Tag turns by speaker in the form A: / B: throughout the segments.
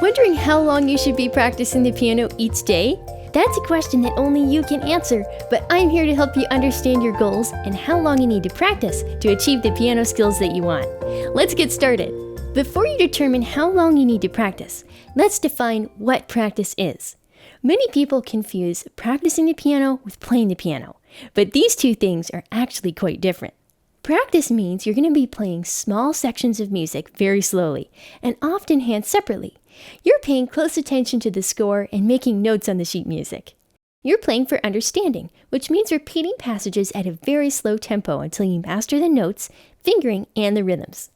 A: Wondering how long you should be practicing the piano each day? That's a question that only you can answer, but I'm here to help you understand your goals and how long you need to practice to achieve the piano skills that you want. Let's get started. Before you determine how long you need to practice, let's define what practice is. Many people confuse practicing the piano with playing the piano, but these two things are actually quite different. Practice means you're going to be playing small sections of music very slowly and often hand separately. You're paying close attention to the score and making notes on the sheet music. You're playing for understanding, which means repeating passages at a very slow tempo until you master the notes, fingering, and the rhythms.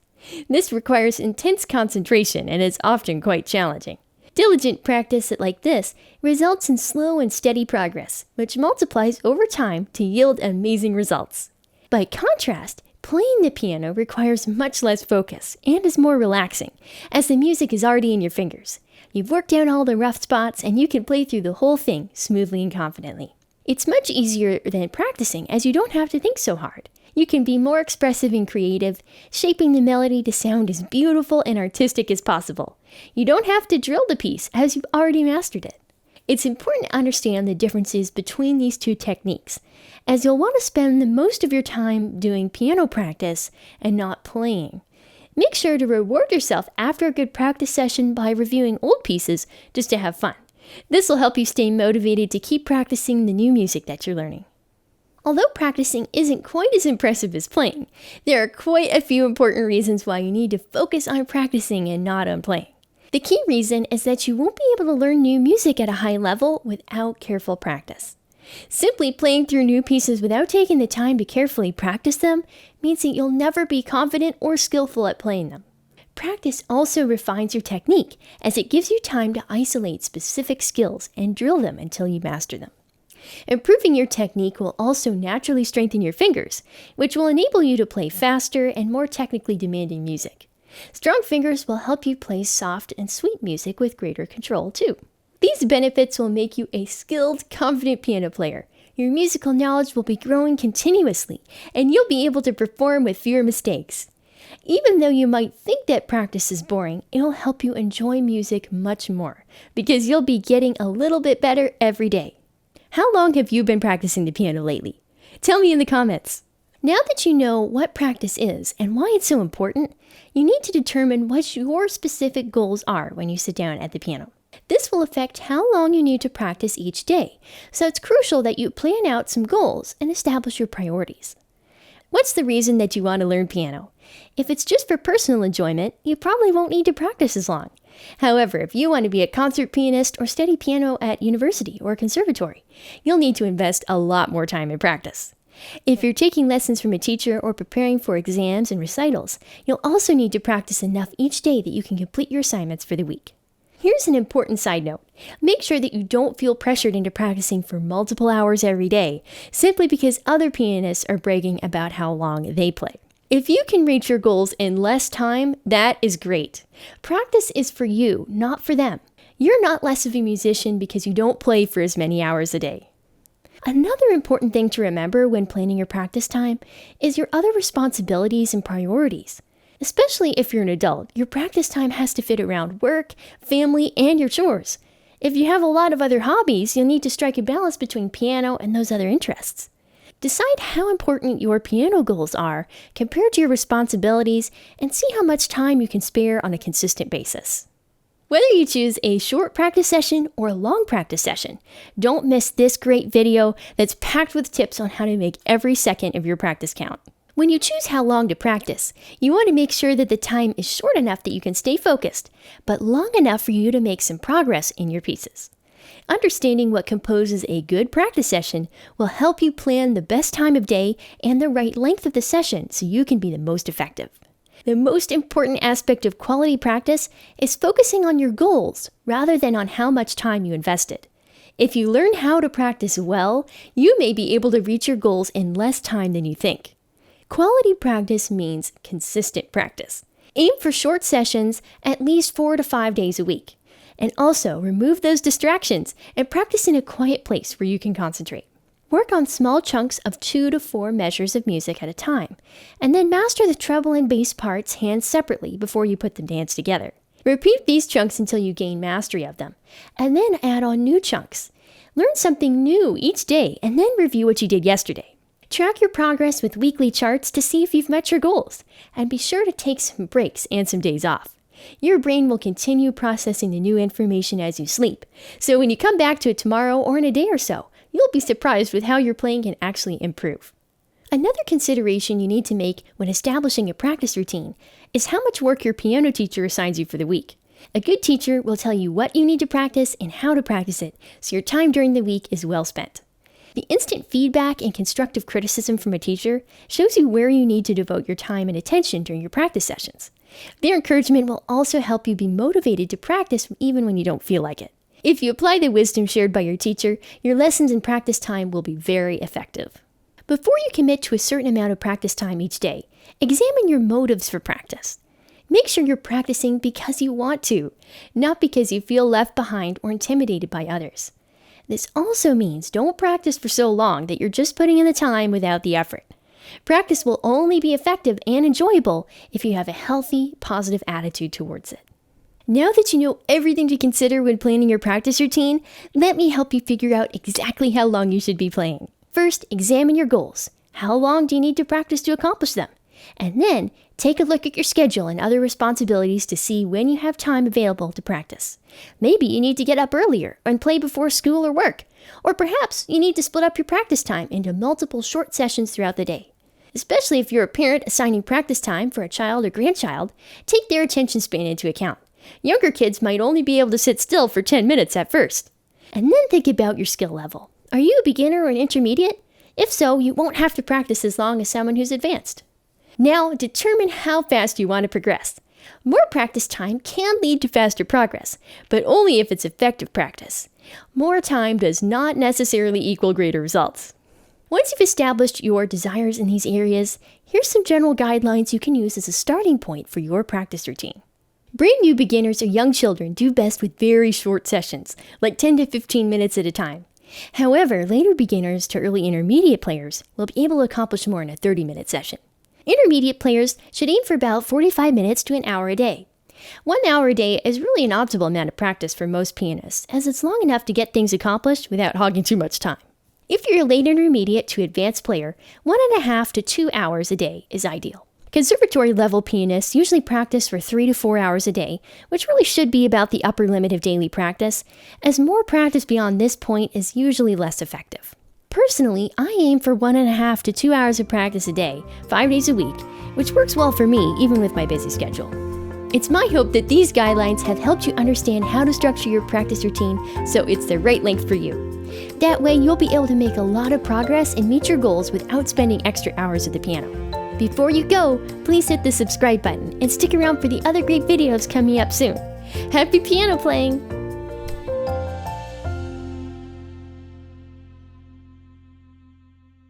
A: This requires intense concentration and is often quite challenging. Diligent practice like this results in slow and steady progress, which multiplies over time to yield amazing results. By contrast, playing the piano requires much less focus and is more relaxing, as the music is already in your fingers. You've worked out all the rough spots and you can play through the whole thing smoothly and confidently. It's much easier than practicing as you don't have to think so hard. You can be more expressive and creative, shaping the melody to sound as beautiful and artistic as possible. You don't have to drill the piece as you've already mastered it. It's important to understand the differences between these two techniques, as you'll want to spend the most of your time doing piano practice and not playing. Make sure to reward yourself after a good practice session by reviewing old pieces just to have fun. This will help you stay motivated to keep practicing the new music that you're learning. Although practicing isn't quite as impressive as playing, there are quite a few important reasons why you need to focus on practicing and not on playing. The key reason is that you won't be able to learn new music at a high level without careful practice. Simply playing through new pieces without taking the time to carefully practice them means that you'll never be confident or skillful at playing them. Practice also refines your technique, as it gives you time to isolate specific skills and drill them until you master them. Improving your technique will also naturally strengthen your fingers, which will enable you to play faster and more technically demanding music. Strong fingers will help you play soft and sweet music with greater control, too. These benefits will make you a skilled, confident piano player. Your musical knowledge will be growing continuously, and you'll be able to perform with fewer mistakes. Even though you might think that practice is boring, it'll help you enjoy music much more, because you'll be getting a little bit better every day. How long have you been practicing the piano lately? Tell me in the comments. Now that you know what practice is and why it's so important, you need to determine what your specific goals are when you sit down at the piano. This will affect how long you need to practice each day, so it's crucial that you plan out some goals and establish your priorities. What's the reason that you want to learn piano? If it's just for personal enjoyment, you probably won't need to practice as long. However, if you want to be a concert pianist or study piano at university or conservatory, you'll need to invest a lot more time in practice. If you're taking lessons from a teacher or preparing for exams and recitals, you'll also need to practice enough each day that you can complete your assignments for the week. Here's an important side note. Make sure that you don't feel pressured into practicing for multiple hours every day, simply because other pianists are bragging about how long they play. If you can reach your goals in less time, that is great. Practice is for you, not for them. You're not less of a musician because you don't play for as many hours a day. Another important thing to remember when planning your practice time is your other responsibilities and priorities. Especially if you're an adult, your practice time has to fit around work, family, and your chores. If you have a lot of other hobbies, you'll need to strike a balance between piano and those other interests. Decide how important your piano goals are compared to your responsibilities and see how much time you can spare on a consistent basis. Whether you choose a short practice session or a long practice session, don't miss this great video that's packed with tips on how to make every second of your practice count. When you choose how long to practice, you want to make sure that the time is short enough that you can stay focused, but long enough for you to make some progress in your pieces. Understanding what composes a good practice session will help you plan the best time of day and the right length of the session so you can be the most effective. The most important aspect of quality practice is focusing on your goals rather than on how much time you invested. If you learn how to practice well, you may be able to reach your goals in less time than you think. Quality practice means consistent practice. Aim for short sessions at least 4 to 5 days a week. And also remove those distractions and practice in a quiet place where you can concentrate. Work on small chunks of 2 to 4 measures of music at a time, and then master the treble and bass parts hand separately before you put them dance together. Repeat these chunks until you gain mastery of them, and then add on new chunks. Learn something new each day and then review what you did yesterday. Track your progress with weekly charts to see if you've met your goals, and be sure to take some breaks and some days off. Your brain will continue processing the new information as you sleep, so when you come back to it tomorrow or in a day or so, you'll be surprised with how your playing can actually improve. Another consideration you need to make when establishing a practice routine is how much work your piano teacher assigns you for the week. A good teacher will tell you what you need to practice and how to practice it, so your time during the week is well spent. The instant feedback and constructive criticism from a teacher shows you where you need to devote your time and attention during your practice sessions. Their encouragement will also help you be motivated to practice even when you don't feel like it. If you apply the wisdom shared by your teacher, your lessons and practice time will be very effective. Before you commit to a certain amount of practice time each day, examine your motives for practice. Make sure you're practicing because you want to, not because you feel left behind or intimidated by others. This also means don't practice for so long that you're just putting in the time without the effort. Practice will only be effective and enjoyable if you have a healthy, positive attitude towards it. Now that you know everything to consider when planning your practice routine, let me help you figure out exactly how long you should be playing. First, examine your goals. How long do you need to practice to accomplish them? And then, take a look at your schedule and other responsibilities to see when you have time available to practice. Maybe you need to get up earlier and play before school or work. Or perhaps you need to split up your practice time into multiple short sessions throughout the day. Especially if you're a parent assigning practice time for a child or grandchild, take their attention span into account. Younger kids might only be able to sit still for 10 minutes at first. And then think about your skill level. Are you a beginner or an intermediate? If so, you won't have to practice as long as someone who's advanced. Now, determine how fast you want to progress. More practice time can lead to faster progress, but only if it's effective practice. More time does not necessarily equal greater results. Once you've established your desires in these areas, here's some general guidelines you can use as a starting point for your practice routine. Brand new beginners or young children do best with very short sessions, like 10 to 15 minutes at a time. However, later beginners to early intermediate players will be able to accomplish more in a 30-minute session. Intermediate players should aim for about 45 minutes to an hour a day. 1 hour a day is really an optimal amount of practice for most pianists, as it's long enough to get things accomplished without hogging too much time. If you're a late intermediate to advanced player, 1.5 to 2 hours a day is ideal. Conservatory-level pianists usually practice for 3 to 4 hours a day, which really should be about the upper limit of daily practice, as more practice beyond this point is usually less effective. Personally, I aim for 1.5 to 2 hours of practice a day, 5 days a week, which works well for me even with my busy schedule. It's my hope that these guidelines have helped you understand how to structure your practice routine so it's the right length for you. That way, you'll be able to make a lot of progress and meet your goals without spending extra hours at the piano. Before you go, please hit the subscribe button and stick around for the other great videos coming up soon. Happy piano playing!